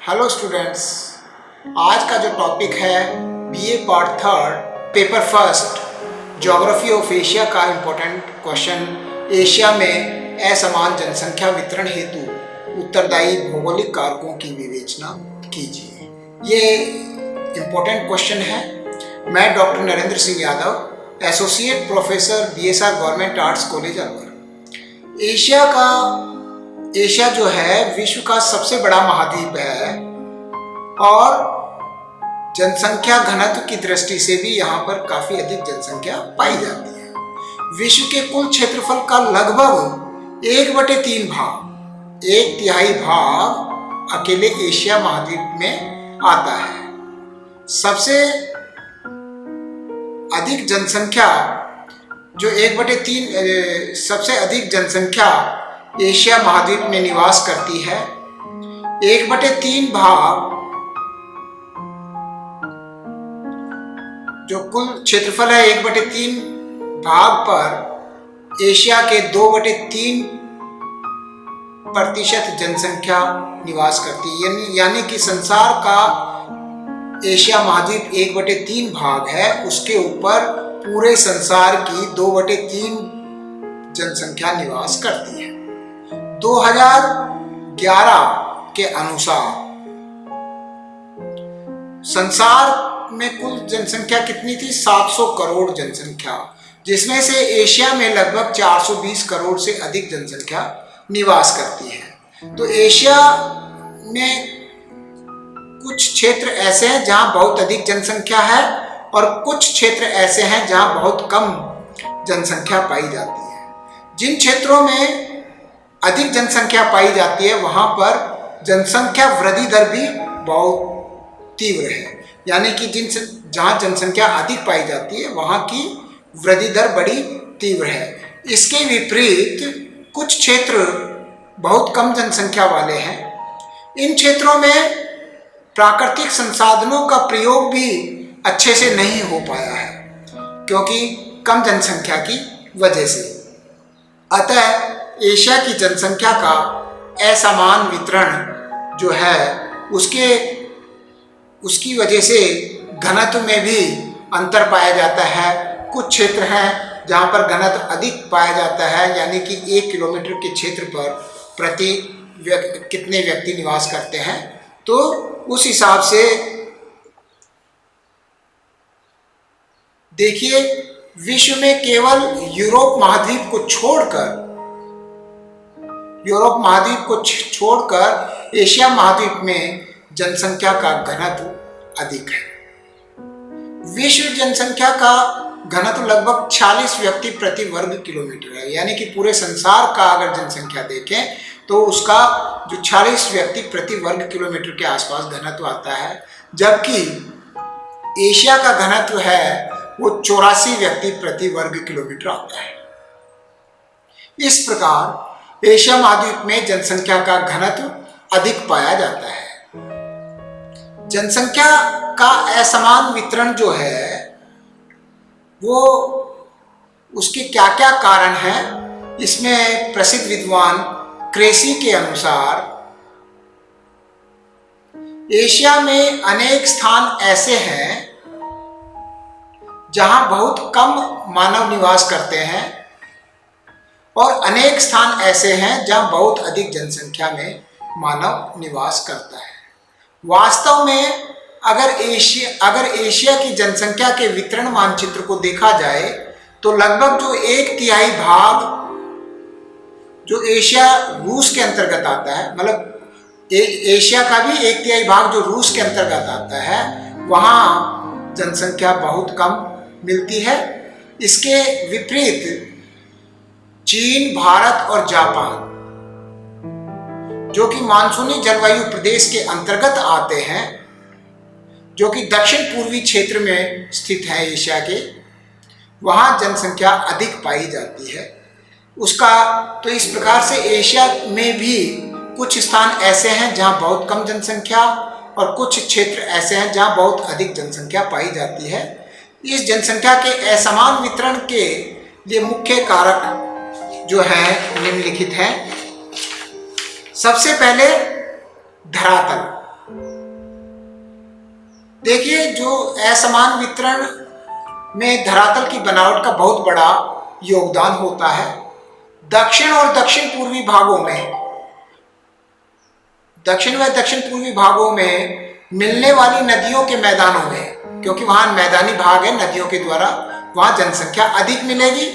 Hello students, आज का जो टॉपिक है BA part third paper first geography of Asia का इम्पोर्टेंट क्वेश्चन, एशिया में असमान जनसंख्या वितरण हेतु उत्तरदायी भौगोलिक कारकों की विवेचना कीजिए। ये इम्पोर्टेंट क्वेश्चन है। मैं doctor Narendra Singh Yadav, associate professor BSR government arts college Alwar. Asia जो है विश्व का सबसे बड़ा महाद्वीप है और जनसंख्या घनत्व की दृष्टि से भी यहाँ पर काफी अधिक जनसंख्या पाई जाती है। विश्व के कुल क्षेत्रफल का लगभग 1/3 भाग, 1/3 भाग अकेले एशिया महाद्वीप में आता है। सबसे अधिक जनसंख्या जो 1/3 सबसे अधिक जनसंख्या एशिया महाद्वीप में निवास करती है। 1/3 भाग जो कुल क्षेत्रफल है, 1/3 भाग पर एशिया के 2/3% जनसंख्या निवास करती है। यानी कि संसार का एशिया महाद्वीप 1/3 भाग है, उसके ऊपर पूरे संसार की 2/3 जनसंख्या निवास करती है। 2011 के अनुसार संसार में कुल जनसंख्या कितनी थी? 700 करोड़ जनसंख्या, जिसमें से एशिया में लगभग 420 करोड़ से अधिक जनसंख्या निवास करती है। तो एशिया में कुछ क्षेत्र ऐसे हैं जहां बहुत अधिक जनसंख्या है और कुछ क्षेत्र ऐसे हैं जहां बहुत कम जनसंख्या पाई जाती है। जिन क्षेत्रों में अधिक जनसंख्या पाई जाती है वहां पर जनसंख्या वृद्धि दर भी बहुत तीव्र है। यानी कि जहां जनसंख्या अधिक पाई जाती है वहां की वृद्धि दर बड़ी तीव्र है। इसके विपरीत कुछ क्षेत्र बहुत कम जनसंख्या वाले हैं। इन क्षेत्रों में प्राकृतिक संसाधनों का प्रयोग भी अच्छे से नहीं हो पाया है क्योंकि कम जनसंख्या की वजह से। अतः एशिया की जनसंख्या का असमान वितरण जो है उसकी वजह से घनत्व में भी अंतर पाया जाता है। कुछ क्षेत्र हैं जहां पर घनत्व अधिक पाया जाता है, यानी कि 1 किलोमीटर के क्षेत्र पर प्रति कितने व्यक्ति निवास करते हैं, तो उस हिसाब से देखिए विश्व में केवल यूरोप महाद्वीप को छोड़कर एशिया महाद्वीप में जनसंख्या का घनत्व अधिक है। विश्व जनसंख्या का घनत्व लगभग 46 व्यक्ति प्रति वर्ग किलोमीटर है। यानी कि पूरे संसार का अगर जनसंख्या देखें तो उसका जो 46 व्यक्ति प्रति वर्ग किलोमीटर के आसपास घनत्व आता है, जबकि एशिया का घनत्व है वो 84 व्यक्ति प्रति वर्ग किलोमीटर आता है। इस प्रकार एशिया महाद्वीप में जनसंख्या का घनत्व अधिक पाया जाता है। जनसंख्या का असमान वितरण जो है वो उसके क्या क्या कारण हैं, इसमें प्रसिद्ध विद्वान क्रेसी के अनुसार एशिया में अनेक स्थान ऐसे हैं जहां बहुत कम मानव निवास करते हैं और अनेक स्थान ऐसे हैं जहां बहुत अधिक जनसंख्या में मानव निवास करता है। वास्तव में अगर एशिया की जनसंख्या के वितरण मानचित्र को देखा जाए तो लगभग जो 1/3 भाग जो एशिया रूस के अंतर्गत आता है, मतलब एशिया का भी 1/3 भाग जो रूस के अंतर्गत आता है, वहां जनसंख्या बहुत कम मिलती है। इसके विपरीत चीन, भारत और जापान जो कि मानसूनी जलवायु प्रदेश के अंतर्गत आते हैं, जो कि दक्षिण पूर्वी क्षेत्र में स्थित है एशिया के, वहां जनसंख्या अधिक पाई जाती है। तो इस प्रकार से एशिया में भी कुछ स्थान ऐसे हैं जहां बहुत कम जनसंख्या और कुछ क्षेत्र ऐसे हैं जहां बहुत अधिक जनसंख्या पाई जाती है। इस जनसंख्या के असमान वितरण के लिए मुख्य कारक जो है निम्नलिखित हैं। सबसे पहले धरातल। देखिए, जो असमान वितरण में धरातल की बनावट का बहुत बड़ा योगदान होता है। दक्षिण और दक्षिण पूर्वी भागों में, दक्षिण व दक्षिण पूर्वी भागों में मिलने वाली नदियों के मैदानों में, क्योंकि वहां मैदानी भाग है नदियों के द्वारा, वहां जनसंख्या अधिक मिलेगी।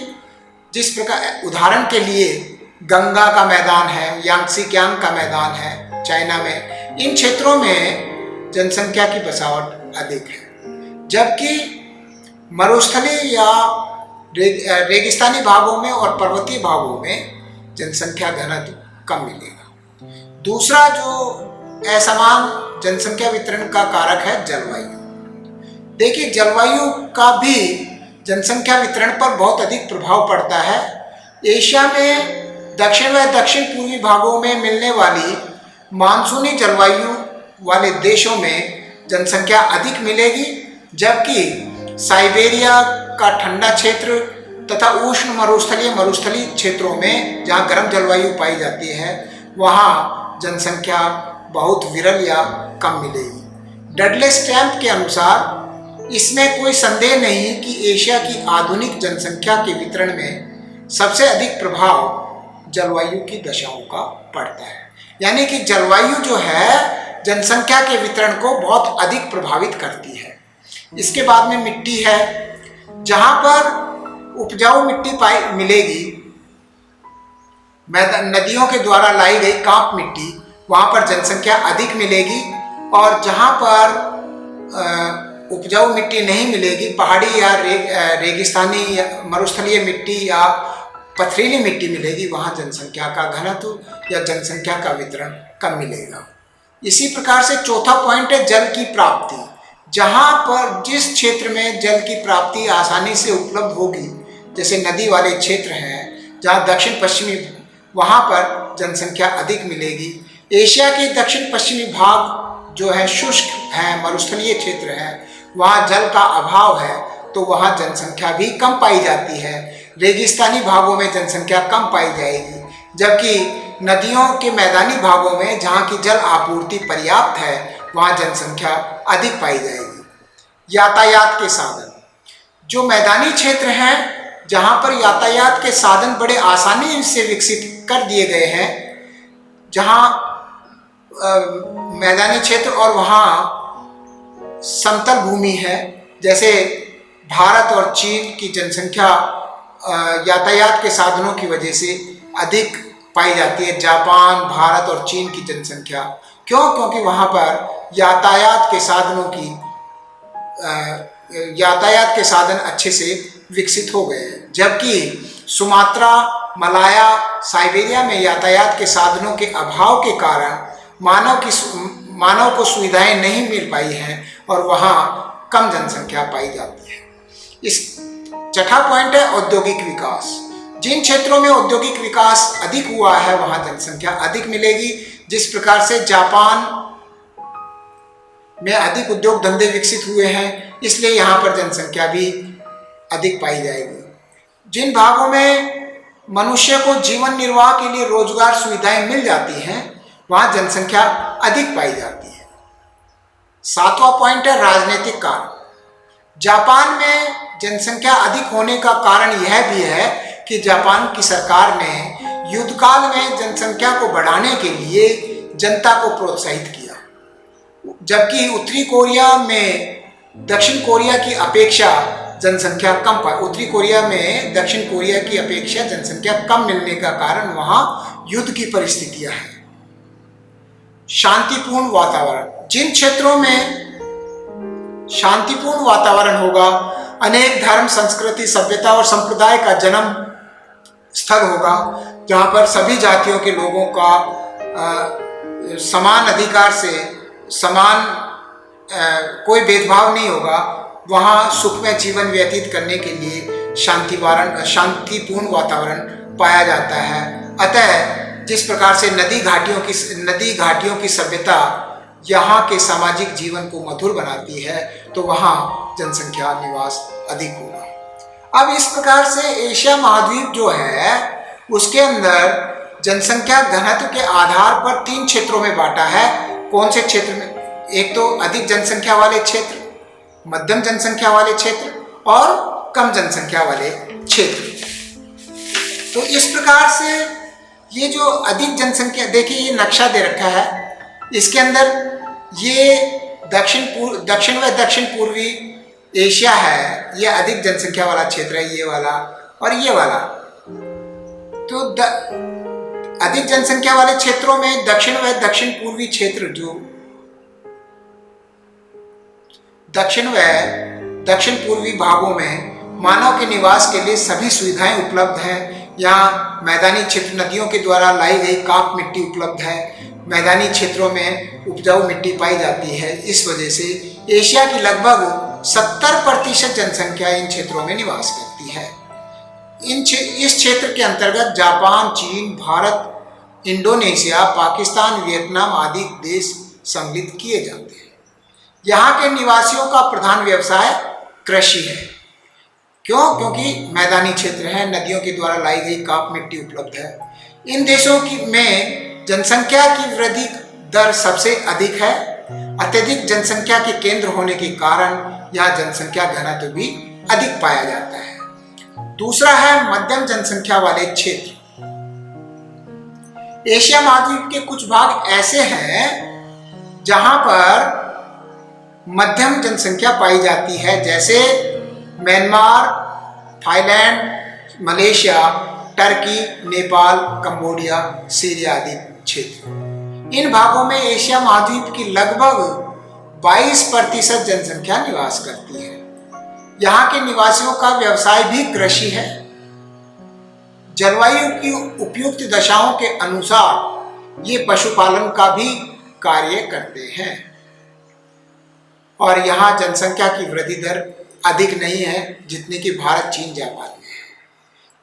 जिस प्रकार उदाहरण के लिए गंगा का मैदान है, यांगसिकियांग का मैदान है चाइना में, इन क्षेत्रों में जनसंख्या की बसावट अधिक है। जबकि मरुस्थलीय या रेगिस्तानी भागों में और पर्वतीय भागों में जनसंख्या घनत्व कम मिलेगा। दूसरा जो असमान जनसंख्या वितरण का कारक है जलवायु। देखिए, जलवायु का भी जनसंख्या वितरण पर बहुत अधिक प्रभाव पड़ता है। एशिया में दक्षिण व दक्षिण पूर्वी भागों में मिलने वाली मानसूनी जलवायु वाले देशों में जनसंख्या अधिक मिलेगी, जबकि साइबेरिया का ठंडा क्षेत्र तथा उष्ण मरुस्थलीय क्षेत्रों में जहाँ गर्म जलवायु पाई जाती है, वहाँ जनसंख्या बहुत विरल या कम मिलेगी। डडले स्टैम्प के अनुसार इसमें कोई संदेह नहीं कि एशिया की आधुनिक जनसंख्या के वितरण में सबसे अधिक प्रभाव जलवायु की दशाओं का पड़ता है। यानी कि जलवायु जो है जनसंख्या के वितरण को बहुत अधिक प्रभावित करती है। इसके बाद में मिट्टी है, जहां पर उपजाऊ मिट्टी मिलेगी, नदियों के द्वारा लाई गई कांप मिट्टी, वहां पर जनसंख्या अधिक मिलेगी। और जहां पर उपजाऊ मिट्टी नहीं मिलेगी, पहाड़ी या रेगिस्तानी या मरुस्थलीय मिट्टी या पथरीली मिट्टी मिलेगी, वहाँ जनसंख्या का घनत्व या जनसंख्या का वितरण कम मिलेगा। इसी प्रकार से चौथा पॉइंट है जल की प्राप्ति। जहाँ पर जिस क्षेत्र में जल की प्राप्ति आसानी से उपलब्ध होगी, जैसे नदी वाले क्षेत्र हैं जहाँ दक्षिण पश्चिमी, वहाँ पर जनसंख्या अधिक मिलेगी। एशिया के दक्षिण पश्चिमी भाग जो है शुष्क है, मरुस्थलीय क्षेत्र है, वहाँ जल का अभाव है, तो वहाँ जनसंख्या भी कम पाई जाती है। रेगिस्तानी भागों में जनसंख्या कम पाई जाएगी, जबकि नदियों के मैदानी भागों में जहाँ की जल आपूर्ति पर्याप्त है, वहाँ जनसंख्या अधिक पाई जाएगी। यातायात के साधन, जो मैदानी क्षेत्र हैं जहाँ पर यातायात के साधन बड़े आसानी से विकसित कर दिए गए हैं, जहाँ मैदानी क्षेत्र और वहाँ समतल भूमि है, जैसे भारत और चीन की जनसंख्या यातायात के साधनों की वजह से अधिक पाई जाती है। जापान, भारत और चीन की जनसंख्या क्यों? क्योंकि वहाँ पर यातायात के साधन अच्छे से विकसित हो गए हैं। जबकि सुमात्रा, मलाया, साइबेरिया में यातायात के साधनों के अभाव के कारण मानव को सुविधाएं नहीं मिल पाई हैं और वहाँ कम जनसंख्या पाई जाती है। इस छठा पॉइंट है औद्योगिक विकास। जिन क्षेत्रों में औद्योगिक विकास अधिक हुआ है वहाँ जनसंख्या अधिक मिलेगी। जिस प्रकार से जापान में अधिक उद्योग धंधे विकसित हुए हैं, इसलिए यहाँ पर जनसंख्या भी अधिक पाई जाएगी। जिन भागों में मनुष्य को जीवन निर्वाह के लिए रोजगार सुविधाएं मिल जाती हैं, वहाँ जनसंख्या अधिक पाई जाती है। सातवां पॉइंट है राजनीतिक कारण। जापान में जनसंख्या अधिक होने का कारण यह भी है कि जापान की सरकार ने युद्ध काल में जनसंख्या को बढ़ाने के लिए जनता को प्रोत्साहित किया, जबकि उत्तरी कोरिया में दक्षिण कोरिया की अपेक्षा जनसंख्या कम पाई। उत्तरी कोरिया में दक्षिण कोरिया की अपेक्षा जनसंख्या कम मिलने का कारण वहाँ युद्ध की परिस्थितियां हैं। शांतिपूर्ण वातावरण, जिन क्षेत्रों में शांतिपूर्ण वातावरण होगा, अनेक धर्म, संस्कृति, सभ्यता और संप्रदाय का जन्म स्थल होगा, जहाँ पर सभी जातियों के लोगों का समान अधिकार से समान कोई भेदभाव नहीं होगा, वहाँ सुखमय जीवन व्यतीत करने के लिए शांतिपूर्ण वातावरण पाया जाता है। अतः जिस प्रकार से नदी घाटियों की सभ्यता यहाँ के सामाजिक जीवन को मधुर बनाती है, तो वहाँ जनसंख्या निवास अधिक होगा। अब इस प्रकार से एशिया महाद्वीप जो है उसके अंदर जनसंख्या घनत्व के आधार पर 3 क्षेत्रों में बांटा है। कौन से क्षेत्र में, एक तो अधिक जनसंख्या वाले क्षेत्र, मध्यम जनसंख्या वाले क्षेत्र और कम जनसंख्या वाले क्षेत्र। तो इस प्रकार से ये जो अधिक जनसंख्या, देखिए ये नक्शा दे रखा है, इसके अंदर ये दक्षिण व दक्षिण पूर्वी एशिया है, ये अधिक जनसंख्या वाला क्षेत्र है, ये वाला और ये वाला। तो अधिक जनसंख्या वाले क्षेत्रों में दक्षिण व दक्षिण पूर्वी क्षेत्र, जो दक्षिण व दक्षिण पूर्वी भागों में मानव के निवास के लिए सभी सुविधाएं उपलब्ध हैं। यहाँ मैदानी क्षेत्र, नदियों के द्वारा लाई गई काप मिट्टी उपलब्ध है, मैदानी क्षेत्रों में उपजाऊ मिट्टी पाई जाती है। इस वजह से एशिया की लगभग 70% जनसंख्या इन क्षेत्रों में निवास करती है। इस क्षेत्र के अंतर्गत जापान, चीन, भारत, इंडोनेशिया, पाकिस्तान, वियतनाम आदि देश सम्मिलित किए जाते हैं। यहाँ के निवासियों का प्रधान व्यवसाय कृषि है। क्यों? क्योंकि मैदानी क्षेत्र है, नदियों के द्वारा लाई गई काप मिट्टी उपलब्ध है। इन देशों में जनसंख्या की वृद्धि दर सबसे अधिक है। अत्यधिक जनसंख्या के केंद्र होने के कारण यहाँ जनसंख्या घनत्व भी अधिक पाया जाता है। दूसरा है मध्यम जनसंख्या वाले क्षेत्र। एशिया महाद्वीप के कुछ भाग ऐसे हैं जहां पर मध्यम जनसंख्या पाई जाती है, जैसे Myanmar, Thailand, Malaysia, Turkey, Nepal, Cambodia, Syria आदि क्षेत्र। इन भागों में एशिया महाद्वीप की लगभग 22% जनसंख्या निवास करती है। यहाँ के निवासियों का व्यवसाय भी कृषि है। जलवायु की उपयुक्त दशाओं के अनुसार ये पशुपालन का भी कार्य करते हैं और यहाँ जनसंख्या की वृद्धि दर अधिक नहीं है जितनी कि भारत, चीन, जापान में है।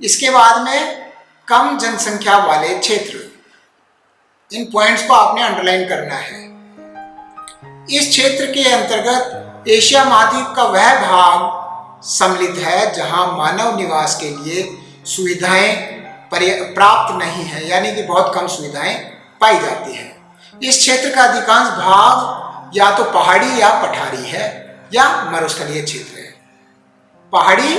इसके बाद में कम जनसंख्या वाले क्षेत्र, इन पॉइंट्स को आपने अंडरलाइन करना है। इस क्षेत्र के अंतर्गत एशिया महाद्वीप का वह भाग सम्मिलित है जहां मानव निवास के लिए सुविधाएं प्राप्त नहीं है, यानी कि बहुत कम सुविधाएं पाई जाती हैं। इस क्षेत्र का अधिकांश भाग या तो पहाड़ी या पठारी है या मरुस्थलीय क्षेत्र है। पहाड़ी,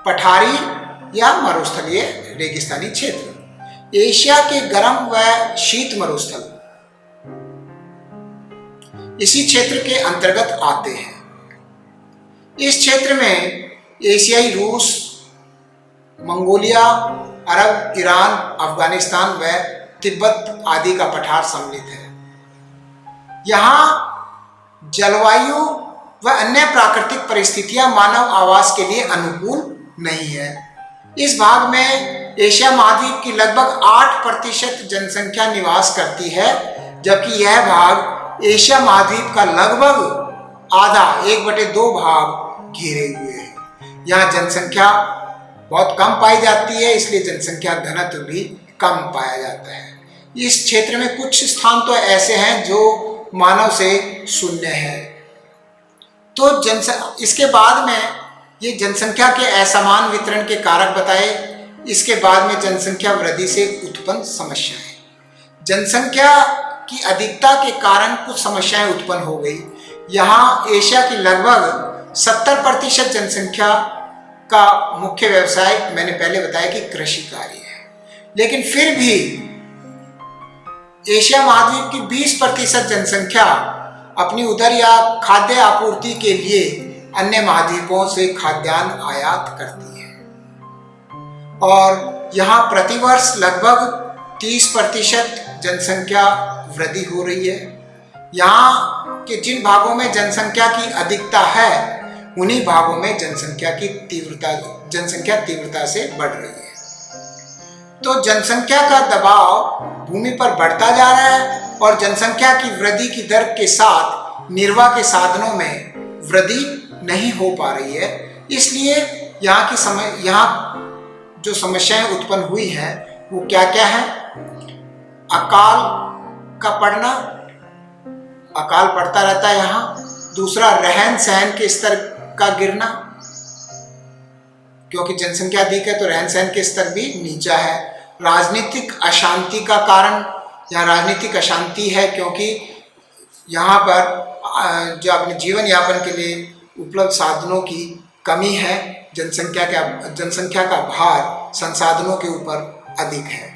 पठारी या मरुस्थलीय रेगिस्तानी क्षेत्र एशिया के गर्म व शीत मरुस्थल इसी क्षेत्र के अंतर्गत आते हैं। इस क्षेत्र में एशियाई रूस, मंगोलिया, अरब, ईरान, अफगानिस्तान व तिब्बत आदि का पठार सम्मिलित है। यहाँ जलवायु व अन्य प्राकृतिक परिस्थितियां मानव आवास के लिए अनुकूल नहीं है। इस भाग में एशिया महाद्वीप की लगभग 8% जनसंख्या निवास करती है, जबकि यह भाग एशिया महाद्वीप का लगभग आधा 1/2 भाग घेरे हुए है। यहाँ जनसंख्या बहुत कम पाई जाती है, इसलिए जनसंख्या घनत्व भी कम पाया जाता है। इस क्षेत्र में कुछ स्थान तो ऐसे हैं जो मानव से शून्य है। तो इसके बाद में ये जनसंख्या के असमान वितरण के कारक बताए। इसके बाद में जनसंख्या वृद्धि से उत्पन्न समस्याएं। जनसंख्या की अधिकता के कारण कुछ समस्याएं उत्पन्न हो गई। यहाँ एशिया की लगभग 70% जनसंख्या का मुख्य व्यवसाय मैंने पहले बताया कि कृषि कार्य है, लेकिन फिर भी एशिया महाद्वीप की 20% जनसंख्या अपनी उदर या खाद्य आपूर्ति के लिए अन्य महाद्वीपों से खाद्यान्न आयात करती है और यहाँ प्रतिवर्ष लगभग 30% जनसंख्या वृद्धि हो रही है। यहाँ के जिन भागों में जनसंख्या की अधिकता है उन्हीं भागों में जनसंख्या तीव्रता से बढ़ रही है। तो जनसंख्या का दबाव भूमि पर बढ़ता जा रहा है और जनसंख्या की वृद्धि की दर के साथ निर्वाह के साधनों में वृद्धि नहीं हो पा रही है। इसलिए यहाँ जो समस्याएं उत्पन्न हुई हैं वो क्या क्या है? अकाल का पड़ना, अकाल पड़ता रहता है यहाँ। दूसरा, रहन सहन के स्तर का गिरना, क्योंकि जनसंख्या अधिक है तो रहन सहन के स्तर भी नीचा है। राजनीतिक अशांति का कारण, यहाँ राजनीतिक अशांति है क्योंकि यहाँ पर जो अपने जीवन यापन के लिए उपलब्ध साधनों की कमी है, जनसंख्या का भार संसाधनों के ऊपर अधिक है।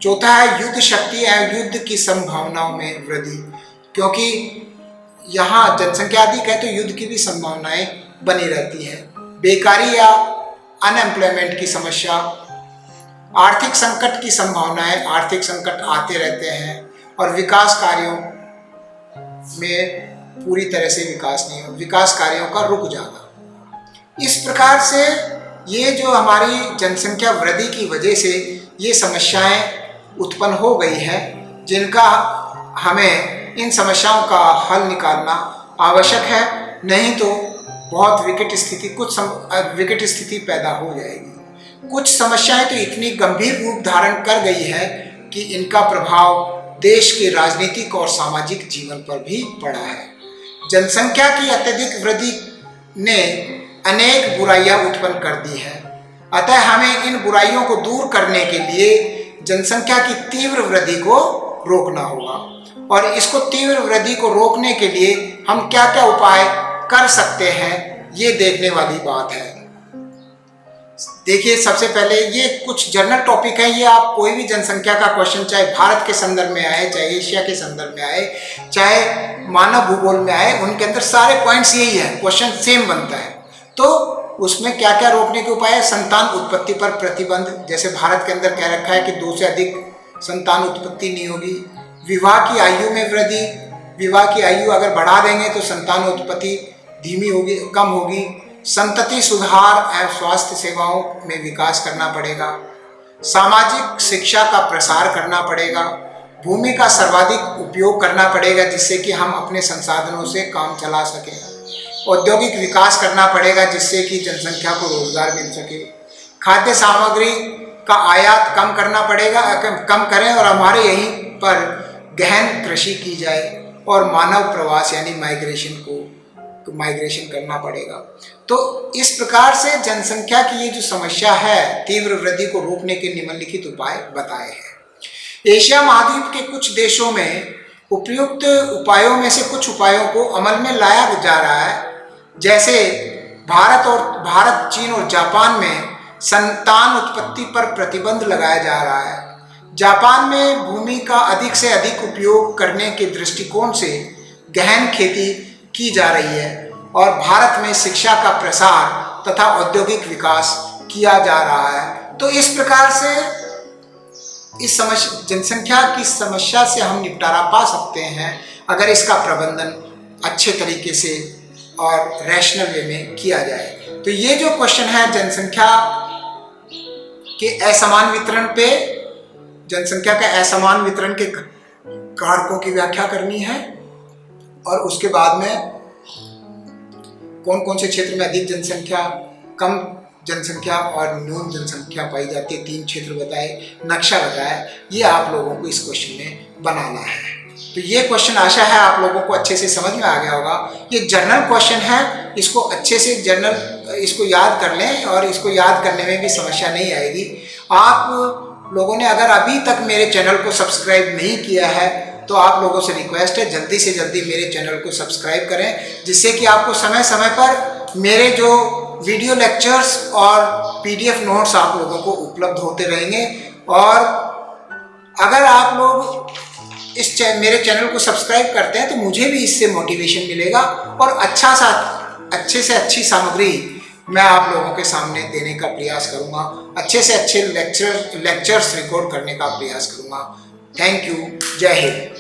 चौथा है युद्ध शक्ति एवं युद्ध की संभावनाओं में वृद्धि, क्योंकि यहाँ जनसंख्या अधिक है तो युद्ध की भी संभावनाएं बनी रहती हैं। बेकारी या अनएम्प्लॉयमेंट की समस्या, आर्थिक संकट की संभावनाएं, आर्थिक संकट आते रहते हैं और विकास कार्यों में पूरी तरह से विकास नहीं हो, विकास कार्यों का रुक जाना। इस प्रकार से ये जो हमारी जनसंख्या वृद्धि की वजह से ये समस्याएं उत्पन्न हो गई है, जिनका हमें इन समस्याओं का हल निकालना आवश्यक है, नहीं तो बहुत विकट स्थिति पैदा हो जाएगी। कुछ समस्याएं तो इतनी गंभीर रूप धारण कर गई है कि इनका प्रभाव देश के राजनीतिक और सामाजिक जीवन पर भी पड़ा है। जनसंख्या की अत्यधिक वृद्धि ने अनेक बुराइयां उत्पन्न कर दी है, अतः हमें इन बुराइयों को दूर करने के लिए जनसंख्या की तीव्र वृद्धि को रोकना होगा। और इसको तीव्र वृद्धि को रोकने के लिए हम क्या क्या उपाय कर सकते हैं, ये देखने वाली बात है। देखिए, सबसे पहले ये कुछ जनरल टॉपिक है, ये आप कोई भी जनसंख्या का क्वेश्चन चाहे भारत के संदर्भ में आए, चाहे एशिया के संदर्भ में आए, चाहे मानव भूगोल में आए, उनके अंदर सारे पॉइंट्स यही है, क्वेश्चन सेम बनता है। तो उसमें क्या क्या रोकने के उपाय है? संतान उत्पत्ति पर प्रतिबंध, जैसे भारत के अंदर कह रखा है कि 2 से अधिक संतान उत्पत्ति नहीं होगी। विवाह की आयु में वृद्धि, विवाह की आयु अगर बढ़ा देंगे तो संतान उत्पत्ति धीमी होगी, कम होगी। संतति सुधार एवं स्वास्थ्य सेवाओं में विकास करना पड़ेगा। सामाजिक शिक्षा का प्रसार करना पड़ेगा। भूमि का सर्वाधिक उपयोग करना पड़ेगा, जिससे कि हम अपने संसाधनों से काम चला सकें। औद्योगिक विकास करना पड़ेगा, जिससे कि जनसंख्या को रोजगार मिल सके। खाद्य सामग्री का आयात कम करना पड़ेगा, कम करें और हमारे यहीं पर गहन कृषि की जाए और मानव प्रवास यानी माइग्रेशन करना पड़ेगा। तो इस प्रकार से जनसंख्या की ये जो समस्या है, तीव्र वृद्धि को रोकने के निम्नलिखित उपाय बताए हैं। एशिया महाद्वीप के कुछ देशों में उपयुक्त उपायों में से कुछ उपायों को अमल में लाया जा रहा है, जैसे भारत, चीन और जापान में संतान उत्पत्ति पर प्रतिबंध लगाया जा रहा है। जापान में भूमि का अधिक से अधिक उपयोग करने के दृष्टिकोण से गहन खेती की जा रही है और भारत में शिक्षा का प्रसार तथा औद्योगिक विकास किया जा रहा है। तो इस प्रकार से इस जनसंख्या की समस्या से हम निपटारा पा सकते हैं अगर इसका प्रबंधन अच्छे तरीके से और रैशनल वे में किया जाए। तो ये जो क्वेश्चन है जनसंख्या के असमान वितरण पे, जनसंख्या के असमान वितरण के कारकों की व्याख्या करनी है और उसके बाद में कौन कौन से क्षेत्र में अधिक जनसंख्या, कम जनसंख्या और न्यून जनसंख्या पाई जाती है, 3 क्षेत्र बताए, नक्शा बताया। ये आप लोगों को इस क्वेश्चन में बनाना है। तो ये क्वेश्चन आशा है आप लोगों को अच्छे से समझ में आ गया होगा। ये जर्नल क्वेश्चन है, इसको अच्छे से इसको याद कर लें और इसको याद करने में भी समस्या नहीं आएगी। आप लोगों ने अगर अभी तक मेरे चैनल को सब्सक्राइब नहीं किया है तो आप लोगों से रिक्वेस्ट है जल्दी से जल्दी मेरे चैनल को सब्सक्राइब करें, जिससे कि आपको समय समय पर मेरे जो वीडियो लेक्चर्स और PDF नोट्स आप लोगों को उपलब्ध होते रहेंगे। और अगर आप लोग मेरे चैनल को सब्सक्राइब करते हैं तो मुझे भी इससे मोटिवेशन मिलेगा और अच्छे से अच्छी सामग्री मैं आप लोगों के सामने देने का प्रयास करूंगा, अच्छे से अच्छे लेक्चर्स रिकॉर्ड करने का प्रयास करूंगा। Thank you. जय हिंद।